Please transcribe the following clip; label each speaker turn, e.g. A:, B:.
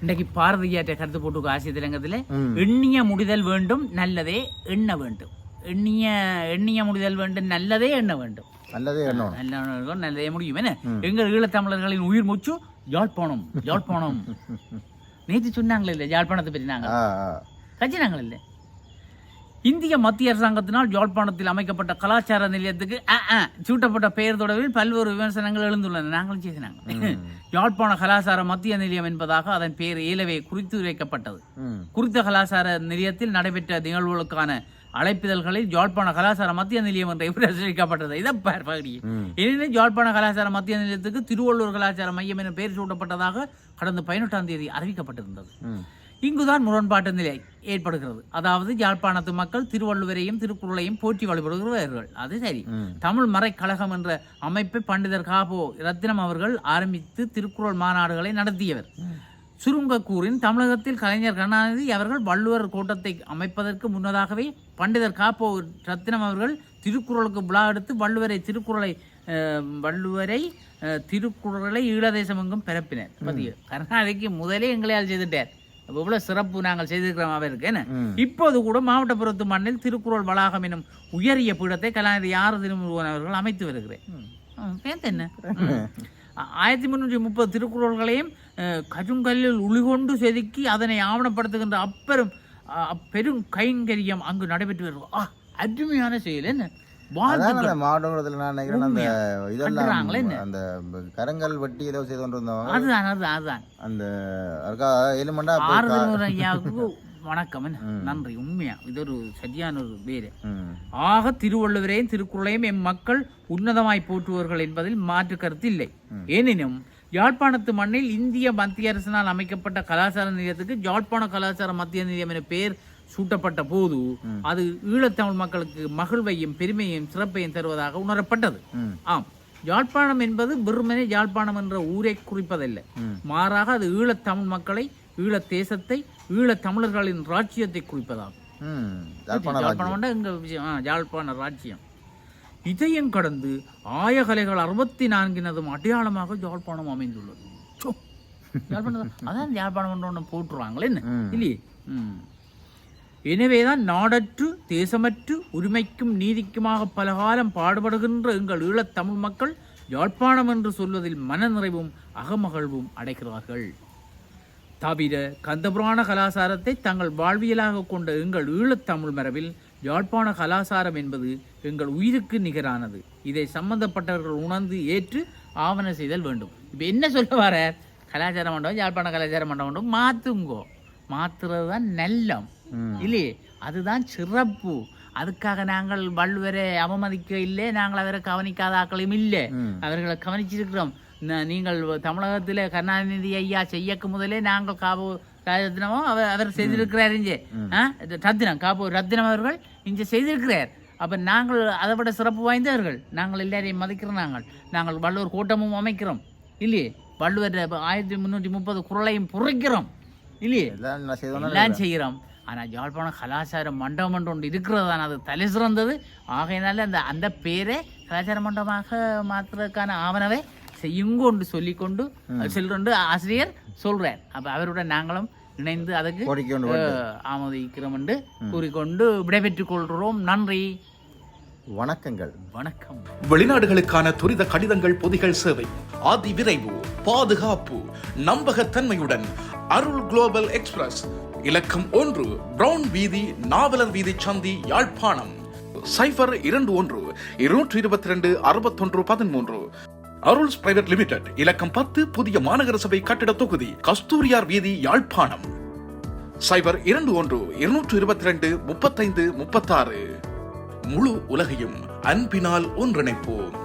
A: இன்றைக்கு பாரதியாற்ற கருத்து போட்டு ஆசிய திலங்கத்தில் எண்ணிய முடிதல் வேண்டும் நல்லதே எண்ண வேண்டும். எண்ணிய முடிதல் வேண்டும் நல்லதே எண்ண வேண்டும். நல்லதே முடியும். என்ன எங்கள் ஈழத்தமிழர்களின் உயிர் மூச்சு யாழ்ப்பாணம். யாழ்ப்பாணம் நேற்று சொன்னாங்களே இல்லை, யாழ்ப்பாணத்தை பற்றி நாங்கள் கட்சினாங்களே இல்லை. இந்திய மத்திய அரசாங்கத்தினால் யாழ்ப்பாணத்தில் அமைக்கப்பட்ட கலாச்சார நிலையத்துக்கு சூட்டப்பட்ட பெயர் தொடர்பில் பல்வேறு விமர்சனங்கள் எழுந்துள்ளன. நாங்களும் செய்தினாங்க. யாழ்ப்பாண கலாச்சார மத்திய நிலையம் என்பதாக அதன் பெயர் ஏலவே குறித்து வைக்கப்பட்டது. குறித்த கலாச்சார நிலையத்தில் நடைபெற்ற நிகழ்வுகளுக்கான அழைப்பிதழ்களில் யாழ்ப்பாண கலாச்சார மத்திய நிலையம் என்ற பிரசுரிக்கப்பட்டது. இதை பகுதி எனினும் யாழ்ப்பாண கலாச்சார மத்திய நிலையத்துக்கு திருவள்ளூர் கலாச்சார மையம் என பெயர் சூட்டப்பட்டதாக கடந்த 18ஆம் தேதி அறிவிக்கப்பட்டிருந்தது. இங்குதான் முரண்பாட்டு நிலை ஏற்படுகிறது. அதாவது யாழ்ப்பாணத்து மக்கள் திருவள்ளுவரையும் திருக்குறளையும் போற்றி வழிபடுகிறவர்கள். அது சரி. தமிழ் மறை கழகம் என்ற அமைப்பை பண்டிதர் காபோ ரத்தினம் அவர்கள் ஆரம்பித்து திருக்குறள் மாநாடுகளை நடத்தியவர். சுருங்கக்கூறின் தமிழகத்தில் கலைஞர் கருணாநிதி அவர்கள் வள்ளுவர் கூட்டத்தை அமைப்பதற்கு முன்னதாகவே பண்டிதர் காப்போ ரத்தினம் அவர்கள் திருக்குறளுக்கு விழா எடுத்து திருக்குறளை ஈழதேசம் எங்கும் பரப்பினர். கருணாநிதிக்கு முதலே எங்களையால் செய்துட்டார். இவ்வளவு சிறப்பு நாங்கள் செய்திருக்கிறோம் அவருக்கு. என்ன இப்போது கூட மாவட்டப்புறத்து மண்ணில் திருக்குறள் வளாகம் எனும் உயரிய பீடத்தை கலாநிதி ஆர் திருமுருகன் அவர்கள் அமைத்து வருகிறேன். என்ன 1330 திருக்குறள்களையும் கருங்கல்லில் உளிகொண்டு செதுக்கி அதனை ஆவணப்படுத்துகின்ற பெரும் கைங்கரியம் அங்கு நடைபெற்று வருவோம். அருமையான செயல். என்ன
B: மாவட்டத்தில் நான் நினைக்கிறேன் அந்த கரங்கல் வட்டி ஏதோ செய்து கொண்டு வந்தோம்.
A: அதுதான் அந்த ஐயாவுக்கு வணக்கம். நன்றி. உண்மையா இது ஒரு சரியான ஒரு பேரு. ஆக திருவள்ளுவரையும் திருக்குறளையும் எம் மக்கள் உன்னதமாய் போற்றுவார்கள் என்பதில் மாற்று கருத்து இல்லை. எனினும் யாழ்ப்பாணத்து மண்ணில் இந்திய மத்திய அரசினால் அமைக்கப்பட்ட கலாச்சார நிலையத்துக்கு யாழ்ப்பாண கலாச்சார மத்திய நிலையம் என பெயர் சூட்டப்பட்ட போது அது ஈழத்தமிழ் மக்களுக்கு மகிழ்வையும் பெருமையும் சிறப்பையும் தருவதாக உணரப்பட்டது. யாழ்ப்பாணம் என்பது வெறுமனே யாழ்ப்பாணம் என்ற ஊரை குறிப்பதல்ல. மாறாக அது ஈழத்தமிழ் மக்களை, ஈழ தேசத்தை, ஈழத் தமிழர்களின் ராஜ்யத்தை குறிப்பதாகும். யாழ்ப்பாண ராஜ்யம் இதையும் கடந்து ஆயகலைகள் 64 அடையாளமாக யாழ்ப்பாணம் அமைந்துள்ளது. அதான் யாழ்ப்பாணம் போட்டுருவாங்களே என்ன இல்லையே. எனவேதான் நாடற்று தேசமற்று உரிமைக்கும் நீதிக்குமாக பலகாலம் பாடுபடுகின்ற எங்கள் ஈழத்தமிழ் மக்கள் யாழ்ப்பாணம் என்று சொல்வதில் மன நிறைவும் அகமகிழ்வும் அடைகிறார்கள். தவிர கந்தபுராண கலாச்சாரத்தை தங்கள் வாழ்வியலாக கொண்ட எங்கள் ஈழத்தமிழ் மரபில் யாழ்ப்பாண கலாச்சாரம் என்பது எங்கள் உயிருக்கு நிகரானது. இதை சம்பந்தப்பட்டவர்கள் உணர்ந்து ஏற்று ஆவண செய்தல் வேண்டும். இப்போ என்ன சொல்ல வர, கலாச்சார மண்டபம் யாழ்ப்பாண கலாச்சார மண்டபம் மாற்றுங்கோ. மாற்றுறது தான் நல்லம் இல்லையே, அதுதான் சிறப்பு. அதுக்காக நாங்கள் வள்ளுவரை அவமதிக்க இல்லை, நாங்கள் அவரை கவனிக்காத ஆக்களும் இல்லை, அவர்களை கவனிச்சிருக்கிறோம். நீங்கள் தமிழகத்தில் கருணாநிதி ஐயா செய்யக்கு முதலே நாங்கள் காபோ ரத்னமோ அவர் செய்திருக்கிறார். இங்கே ரத்தினம் காபோ ரத்தினம் அவர்கள் இங்கே செய்திருக்கிறார். அப்போ நாங்கள் அதை விட சிறப்பு வாய்ந்தவர்கள். நாங்கள் எல்லாரையும் மதிக்கிறோம். நாங்கள் வள்ளுவர் கூட்டமும் அமைக்கிறோம் இல்லையே. வள்ளுவர் 1330 குறளையும் புரைக்கிறோம் இல்லையே, எல்லாம் செய்கிறோம். ஆனால் யாழ்ப்பாணம் கலாச்சார மண்டபம் ஒன்று இருக்கிறது தான், அது தலை சிறந்தது. ஆகையினால அந்த பேரை கலாச்சார மண்டபமாக மாற்றுறதுக்கான ஆவணவை செய்யுங்கொண்டு சொல்லிக்கொண்டு செல்றொண்டு ஆசிரியர் சொல்றார். அப்போ அவருடன் நாங்களும் இணைந்து அதுக்கு ஆமோதிக்கிறோம் என்று கூறிக்கொண்டு விடைபெற்றுக் கொள்கிறோம். நன்றி,
B: வணக்கங்கள்.
A: வணக்கம்.
C: வெளிநாடுகளுக்கான துரித கடிதங்கள் பொதிகள் சேவை, அதி விரைவு, பாதுகாப்பு, நம்பகத்தன்மையுடன் அருள் குளோபல் எக்ஸ்பிரஸ், இலக்கம் 1, பிரவுன் வீதி, நாவலர் வீதி சந்தி, யாழ்ப்பாணம். 021 222 61 13. அருள்ஸ் பிரைவேட் லிமிடெட், இலக்கம் 10, புதிய மாநகர சபை கட்டிட தொகுதி, கஸ்தூரியார் வீதி, யாழ்ப்பாணம். 021 222 35 36. முழு உலகையும் அன்பினால் ஒன்றிணைப்போம்.